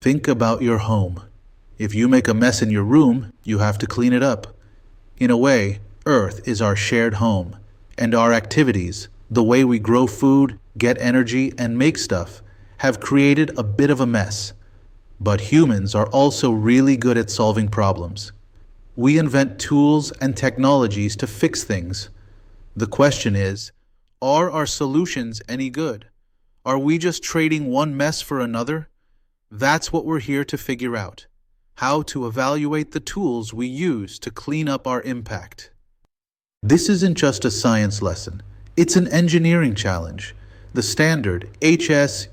Think about your home. If you make a mess in your room, you have to clean it up. In a way, Earth is our shared home, and our activities, the way we grow food, get energy, and make stuff, have created a bit of a mess. But humans are also really good at solving problems. We invent tools and technologies to fix things. The question is, are our solutions any good? Are we just trading one mess for another? That's what we're here to figure out. How to evaluate the tools we use to clean up our impact. This isn't just a science lesson. It's an engineering challenge. The standard HSESS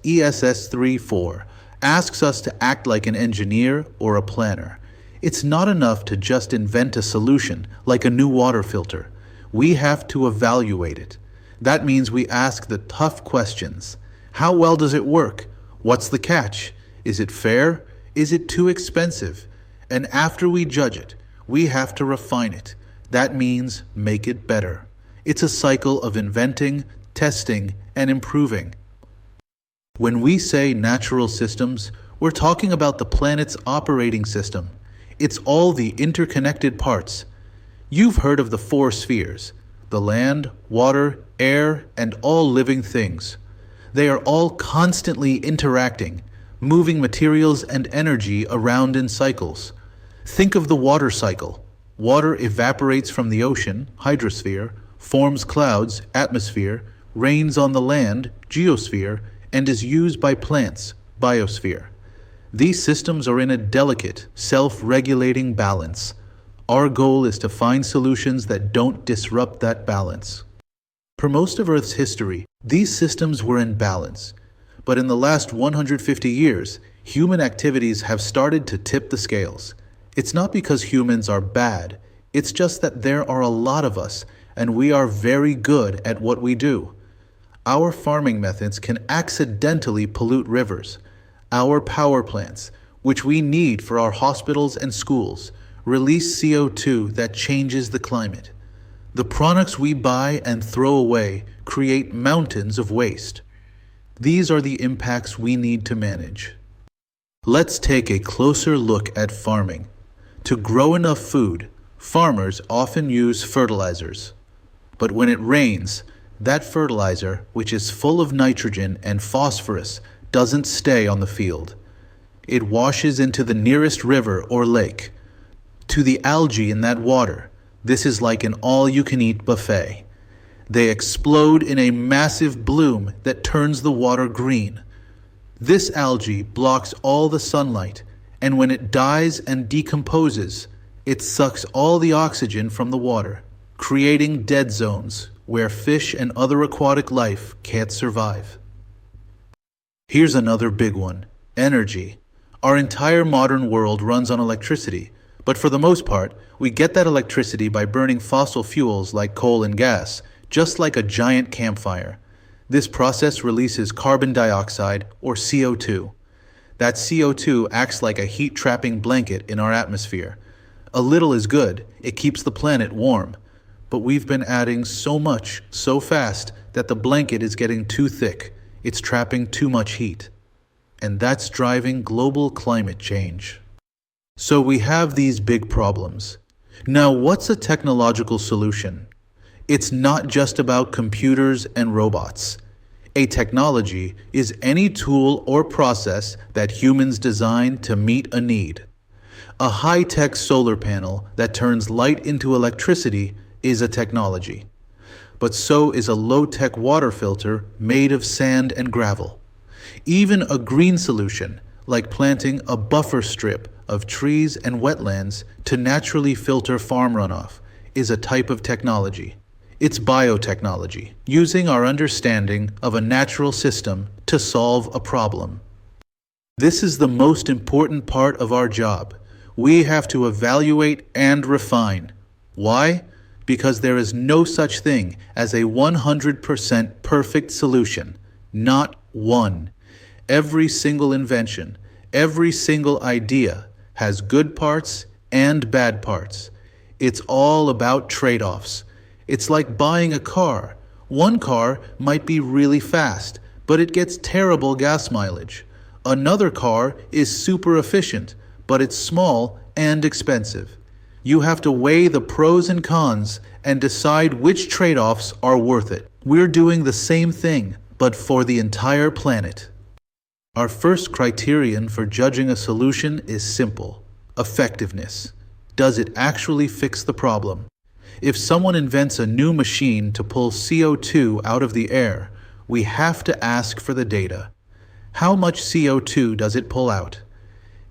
3.4 asks us to act like an engineer or a planner. It's not enough to just invent a solution, like a new water filter. We have to evaluate it. That means we ask the tough questions. How well does it work? What's the catch? Is it fair? Is it too expensive? And after we judge it, we have to refine it. That means make it better. It's a cycle of inventing, testing, and improving. When we say natural systems, we're talking about the planet's operating system. It's all the interconnected parts. You've heard of the four spheres: the land, water, air, and all living things. They are all constantly interacting, moving materials and energy around in cycles. Think of the water cycle. Water evaporates from the ocean, hydrosphere, forms clouds, atmosphere, rains on the land, geosphere, and is used by plants, biosphere. These systems are in a delicate, self-regulating balance. Our goal is to find solutions that don't disrupt that balance. For most of Earth's history, these systems were in balance. But in the last 150 years, human activities have started to tip the scales. It's not because humans are bad, it's just that there are a lot of us, and we are very good at what we do. Our farming methods can accidentally pollute rivers. Our power plants, which we need for our hospitals and schools, release CO2 that changes the climate. The products we buy and throw away create mountains of waste. These are the impacts we need to manage. Let's take a closer look at farming. To grow enough food, farmers often use fertilizers. But when it rains, that fertilizer, which is full of nitrogen and phosphorus, doesn't stay on the field. It washes into the nearest river or lake. To the algae in that water, this is like an all-you-can-eat buffet. They explode in a massive bloom that turns the water green. This algae blocks all the sunlight, and when it dies and decomposes, it sucks all the oxygen from the water, creating dead zones where fish and other aquatic life can't survive. Here's another big one: energy. Our entire modern world runs on electricity, but for the most part, we get that electricity by burning fossil fuels like coal and gas, just like a giant campfire. This process releases carbon dioxide, or CO2. That CO2 acts like a heat-trapping blanket in our atmosphere. A little is good, it keeps the planet warm. But we've been adding so much, so fast, that the blanket is getting too thick. It's trapping too much heat. And that's driving global climate change. So we have these big problems. Now, what's a technological solution? It's not just about computers and robots. A technology is any tool or process that humans design to meet a need. A high-tech solar panel that turns light into electricity is a technology. But so is a low-tech water filter made of sand and gravel. Even a green solution, like planting a buffer strip of trees and wetlands to naturally filter farm runoff, is a type of technology. It's biotechnology, using our understanding of a natural system to solve a problem. This is the most important part of our job. We have to evaluate and refine. Why? Because there is no such thing as a 100% perfect solution. Not one. Every single invention, every single idea has good parts and bad parts. It's all about trade-offs. It's like buying a car. One car might be really fast, but it gets terrible gas mileage. Another car is super efficient, but it's small and expensive. You have to weigh the pros and cons and decide which trade-offs are worth it. We're doing the same thing, but for the entire planet. Our first criterion for judging a solution is simple: effectiveness. Does it actually fix the problem? If someone invents a new machine to pull CO2 out of the air, we have to ask for the data. How much CO2 does it pull out?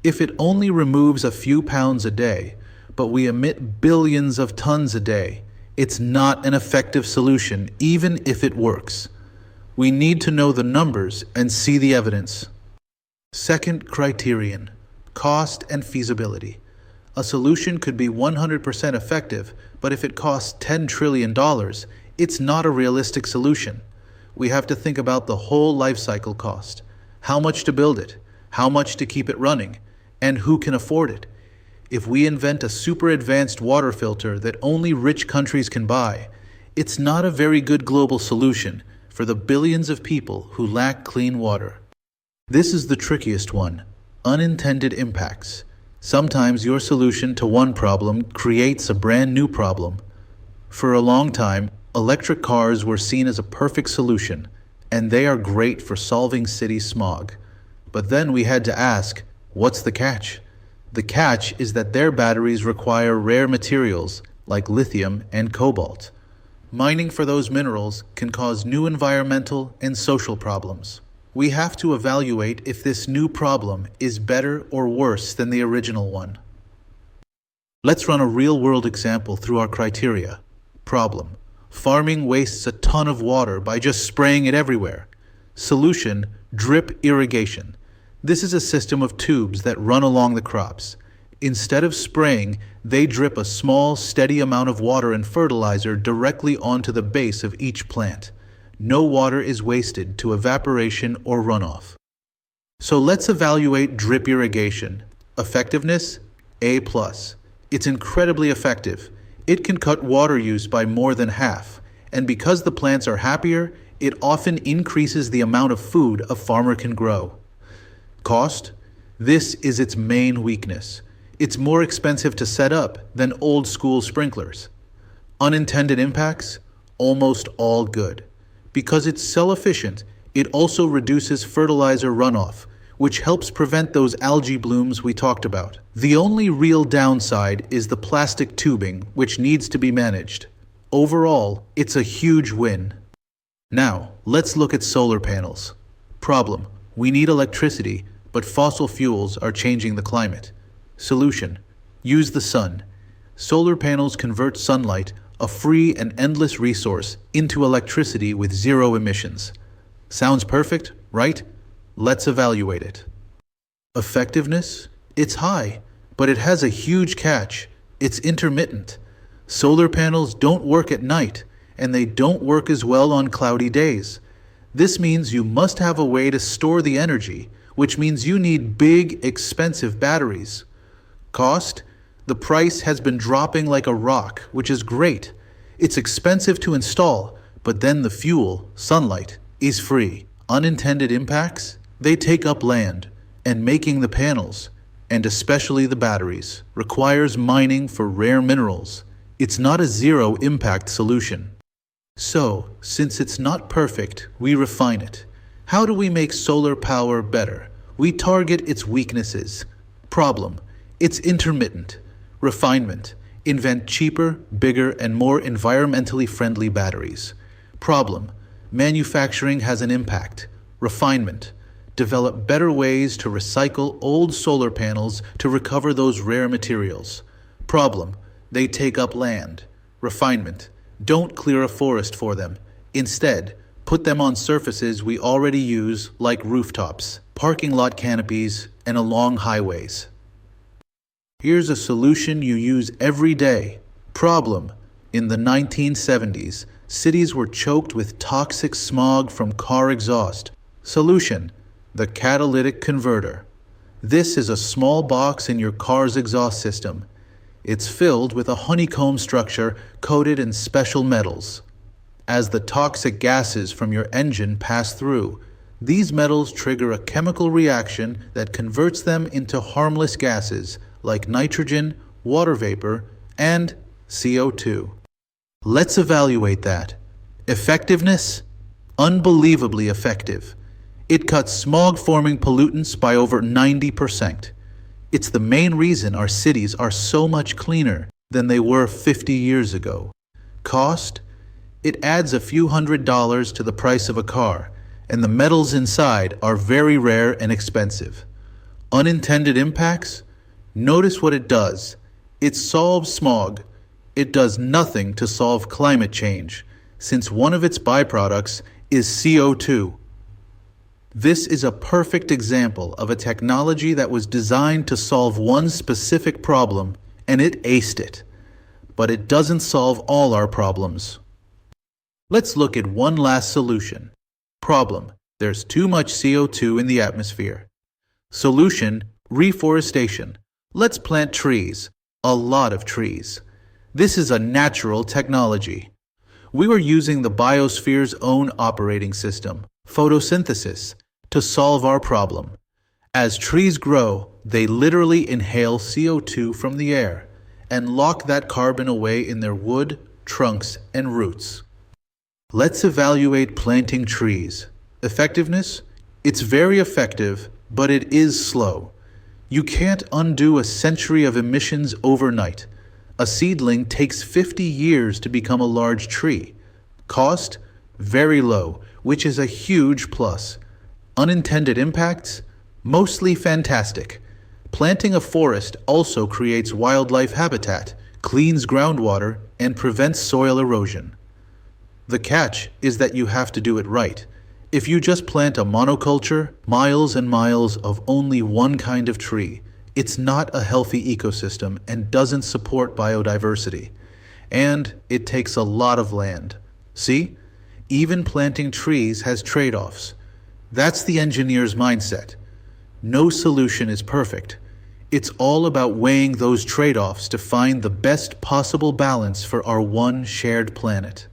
If it only removes a few pounds a day, but we emit billions of tons a day, it's not an effective solution, even if it works. We need to know the numbers and see the evidence. Second criterion: cost and feasibility. A solution could be 100% effective, but if it costs $10 trillion, it's not a realistic solution. We have to think about the whole life cycle cost. How much to build it, how much to keep it running, and who can afford it. If we invent a super advanced water filter that only rich countries can buy, it's not a very good global solution for the billions of people who lack clean water. This is the trickiest one: unintended impacts. Sometimes your solution to one problem creates a brand new problem. For a long time, electric cars were seen as a perfect solution, and they are great for solving city smog. But then we had to ask, what's the catch? The catch is that their batteries require rare materials like lithium and cobalt. Mining for those minerals can cause new environmental and social problems. We have to evaluate if this new problem is better or worse than the original one. Let's run a real-world example through our criteria. Problem: farming wastes a ton of water by just spraying it everywhere. Solution: drip irrigation. This is a system of tubes that run along the crops. Instead of spraying, they drip a small, steady amount of water and fertilizer directly onto the base of each plant. No water is wasted to evaporation or runoff. So let's evaluate drip irrigation. Effectiveness: A+. It's incredibly effective. It can cut water use by more than half, and because the plants are happier, it often increases the amount of food a farmer can grow. Cost: this is its main weakness. It's more expensive to set up than old school sprinklers. Unintended impacts: almost all good. Because it's self-efficient, it also reduces fertilizer runoff, which helps prevent those algae blooms we talked about. The only real downside is the plastic tubing, which needs to be managed. Overall, it's a huge win. Now, let's look at solar panels. Problem: we need electricity, but fossil fuels are changing the climate. Solution: use the sun. Solar panels convert sunlight, a free and endless resource, into electricity with zero emissions. Sounds perfect, right? Let's evaluate it. Effectiveness? It's high, but it has a huge catch. It's intermittent. Solar panels don't work at night, and they don't work as well on cloudy days. This means you must have a way to store the energy, which means you need big, expensive batteries. Cost? The price has been dropping like a rock, which is great. It's expensive to install, but then the fuel, sunlight, is free. Unintended impacts? They take up land, and making the panels, and especially the batteries, requires mining for rare minerals. It's not a zero-impact solution. So, since it's not perfect, we refine it. How do we make solar power better? We target its weaknesses. Problem: it's intermittent. Refinement: invent cheaper, bigger, and more environmentally friendly batteries. Problem: manufacturing has an impact. Refinement: develop better ways to recycle old solar panels to recover those rare materials. Problem: they take up land. Refinement: don't clear a forest for them. Instead, put them on surfaces we already use, like rooftops, parking lot canopies, and along highways. Here's a solution you use every day. Problem: in the 1970s, cities were choked with toxic smog from car exhaust. Solution: the catalytic converter. This is a small box in your car's exhaust system. It's filled with a honeycomb structure coated in special metals. As the toxic gases from your engine pass through, These metals trigger a chemical reaction that converts them into harmless gases like nitrogen, water vapor, and CO2. Let's evaluate that. Effectiveness? Unbelievably effective. It cuts smog-forming pollutants by over 90%. It's the main reason our cities are so much cleaner than they were 50 years ago. Cost? It adds a few $100s to the price of a car, and the metals inside are very rare and expensive. Unintended impacts? Notice what it does. It solves smog. It does nothing to solve climate change, since one of its byproducts is CO2. This is a perfect example of a technology that was designed to solve one specific problem, and it aced it. But it doesn't solve all our problems. Let's look at one last solution. Problem: there's too much CO2 in the atmosphere. Solution: reforestation. Let's plant trees, a lot of trees. This is a natural technology. We were using the biosphere's own operating system, photosynthesis, to solve our problem. As trees grow, they literally inhale CO2 from the air and lock that carbon away in their wood, trunks, and roots. Let's evaluate planting trees. Effectiveness? It's very effective, but it is slow. You can't undo a century of emissions overnight. A seedling takes 50 years to become a large tree. Cost? Very low, which is a huge plus. Unintended impacts? Mostly fantastic. Planting a forest also creates wildlife habitat, cleans groundwater, and prevents soil erosion. The catch is that you have to do it right. If you just plant a monoculture, miles and miles of only one kind of tree, it's not a healthy ecosystem and doesn't support biodiversity. And it takes a lot of land. See? Even planting trees has trade-offs. That's the engineer's mindset. No solution is perfect. It's all about weighing those trade-offs to find the best possible balance for our one shared planet.